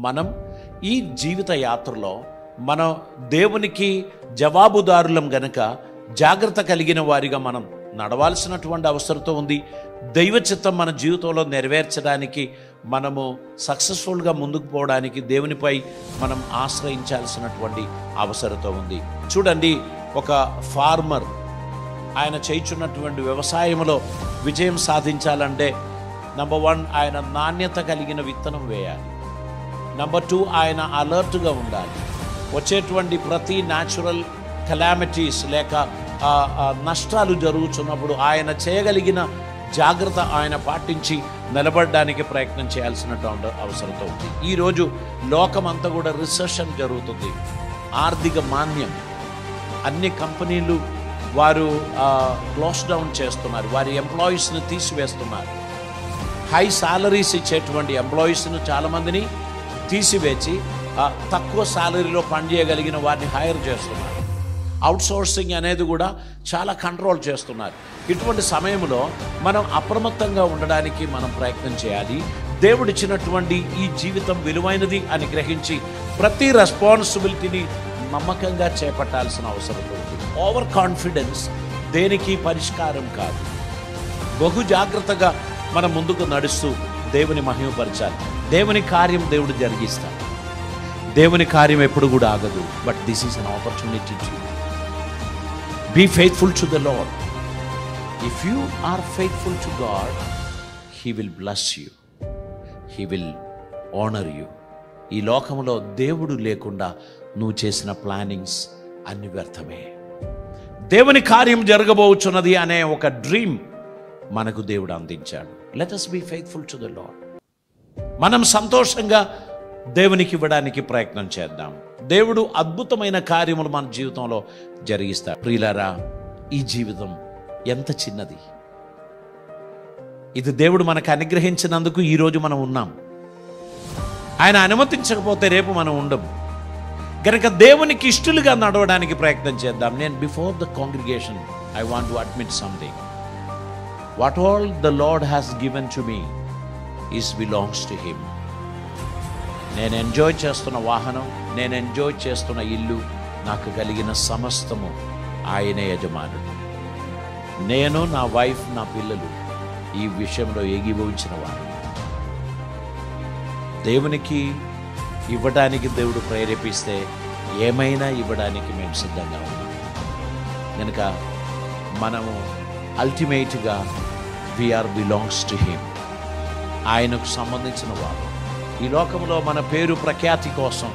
మనం ఈ జీవిత యాత్రలో మనం దేవునికి జవాబుదారులం గనక జాగ్రత్త కలిగిన వారిగా మనం నడవాల్సినటువంటి అవసరత ఉంది. దైవ చిత్తం మన జీవితంలో నెరవేర్చడానికి, మనము సక్సెస్ఫుల్గా ముందుకు పోవడానికి దేవునిపై మనం ఆశ్రయించాల్సినటువంటి అవసరత ఉంది. చూడండి, ఒక ఫార్మర్ ఆయన చేయుచున్నటువంటి వ్యవసాయంలో విజయం సాధించాలంటే నంబర్ 1 ఆయన నాణ్యత కలిగిన విత్తనం వేయాలి. నంబర్ 2 ఆయన అలర్ట్గా ఉండాలి. వచ్చేటువంటి ప్రతి న్యాచురల్ కెలామిటీస్ లేక నష్టాలు జరుగుతున్నప్పుడు ఆయన చేయగలిగిన జాగ్రత్త ఆయన పాటించి నిలబడడానికి ప్రయత్నం చేయాల్సినటువంటి అవసరం ఉంది. ఈరోజు లోకమంతా కూడా రిసెషన్ జరుగుతుంది, ఆర్థిక మాంద్యం. అన్ని కంపెనీలు వారు క్లోజ్ డౌన్ చేస్తున్నారు, వారి ఎంప్లాయీస్ని తీసివేస్తున్నారు. హై సాలరీస్ ఇచ్చేటువంటి ఎంప్లాయీస్ను చాలామందిని తీసివేసి తక్కువ సాలరీలో పనిచేయగలిగిన వారిని హైర్ చేస్తున్నారు. అవుట్సోర్సింగ్ అనేది కూడా చాలా కంట్రోల్ చేస్తున్నారు. ఇటువంటి సమయంలో మనం అప్రమత్తంగా ఉండడానికి మనం ప్రయత్నం చేయాలి. దేవుడిచ్చినటువంటి ఈ జీవితం విలువైనది అని గ్రహించి ప్రతి రెస్పాన్సిబిలిటీని నమ్మకంగా చేపట్టాల్సిన అవసరం ఉంది. ఓవర్ కాన్ఫిడెన్స్ దేనికి పరిష్కారం కాదు. బహు జాగ్రత్తగా మనం ముందుకు నడుస్తూ దేవుని మహిమపరచాలి. దేవుని కార్యం దేవుడు జరిగిస్తాడు. దేవుని కార్యం ఎప్పుడు కూడా ఆగదు. But this is an opportunity to be faithful to the Lord. If you are faithful to God, he will bless you, he will honour you. ఈ లోకంలో దేవుడు లేకుండా నువ్వు చేసిన ప్లానింగ్స్ అన్ని వ్యర్థమే. దేవుని కార్యం జరగబోచున్నది అనే ఒక డ్రీమ్ మనకు దేవుడు అందించాడు. Let us be faithful to the Lord. మనం సంతోషంగా దేవునికి ఇవ్వడానికి ప్రయత్నం చేద్దాం. దేవుడు అద్భుతమైన కార్యములు మన జీవితంలో జరిగిస్తాడు. ప్రియులారా, ఈ జీవితం ఎంత చిన్నది. ఇది దేవుడు మనకు అనుగ్రహించినందుకు ఈరోజు మనం ఉన్నాం. ఆయన అనుమతించకపోతే రేపు మనం ఉండం. కనుక దేవునికి ఇష్టలుగా నడవడానికి ప్రయత్నం చేద్దాం. నేను before the congregation I want to admit something. What all the lord has given to me is belongs to him. నేను ఎంజాయ్ చేస్తున్న వాహనం, నేను ఎంజాయ్ చేస్తున్న ఇల్లు, నాకు కలిగిన సమస్తము ఆయనే యజమానుడు. నేను, నా వైఫ్, నా పిల్లలు ఈ విషయంలో ఏకీభవించిన వారు. దేవునికి ఇవ్వడానికి దేవుడు ప్రేరేపిస్తే ఏమైనా ఇవ్వడానికి మేము సిద్ధంగా ఉన్నాం. కనుక మనము అల్టిమేట్గా వీఆర్ బిలాంగ్స్ టు హిమ్. ఆయనకు సంబంధించిన వారు. ఈ లోకంలో మన పేరు ప్రఖ్యాతి కోసం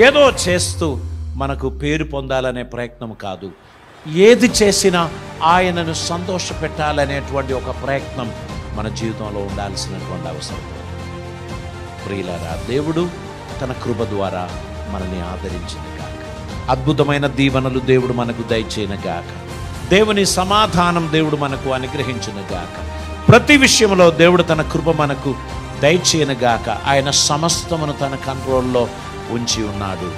ఏదో చేస్తూ మనకు పేరు పొందాలనే ప్రయత్నం కాదు. ఏది చేసినా ఆయనను సంతోషపెట్టాలనేటువంటి ఒక ప్రయత్నం మన జీవితంలో ఉండాల్సినటువంటి అవసరం. ప్రియులారా, దేవుడు తన కృప ద్వారా మనల్ని ఆదరించిన గాక. అద్భుతమైన దీవెనలు దేవుడు మనకు దయచేయను గాక. దేవుని సమాధానం దేవుడు మనకు అనుగ్రహించిన గాక. ప్రతి విషయంలో దేవుడు తన కృప మనకు దయచేయను గాక. ఆయన సమస్తమును తన కంట్రోల్లో ఉంచి ఉన్నాడు.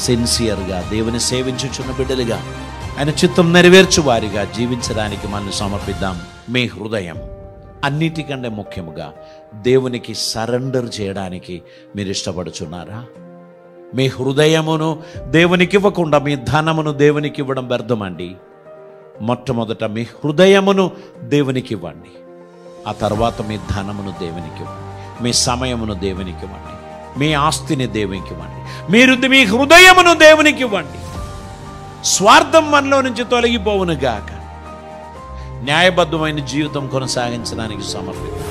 సిన్సియర్గా దేవుని సేవించుచున్న బిడ్డలుగా, ఆయన చిత్తం నెరవేర్చు వారిగా జీవించడానికి మనల్ని సమర్పిద్దాం. మీ హృదయం అన్నిటికంటే ముఖ్యముగా దేవునికి సరెండర్ చేయడానికి మీరు ఇష్టపడుచున్నారా? మీ హృదయమును దేవునికి ఇవ్వకుండా మీ ధనమును దేవునికి ఇవ్వడం వ్యర్థమండి. మొట్టమొదట మీ హృదయమును దేవునికి ఇవ్వండి. ఆ తర్వాత మీ ధనమును దేవునికి ఇవ్వండి, మీ సమయమును దేవునికి ఇవ్వండి, మీ ఆస్తిని దేవునికి ఇవ్వండి, మీరు మీ హృదయమును దేవునికి ఇవ్వండి. స్వార్థం మనలో నుంచి తొలగిపోవును గాక. న్యాయబద్ధమైన జీవితం కొనసాగించడానికి సమర్పిద్దాం.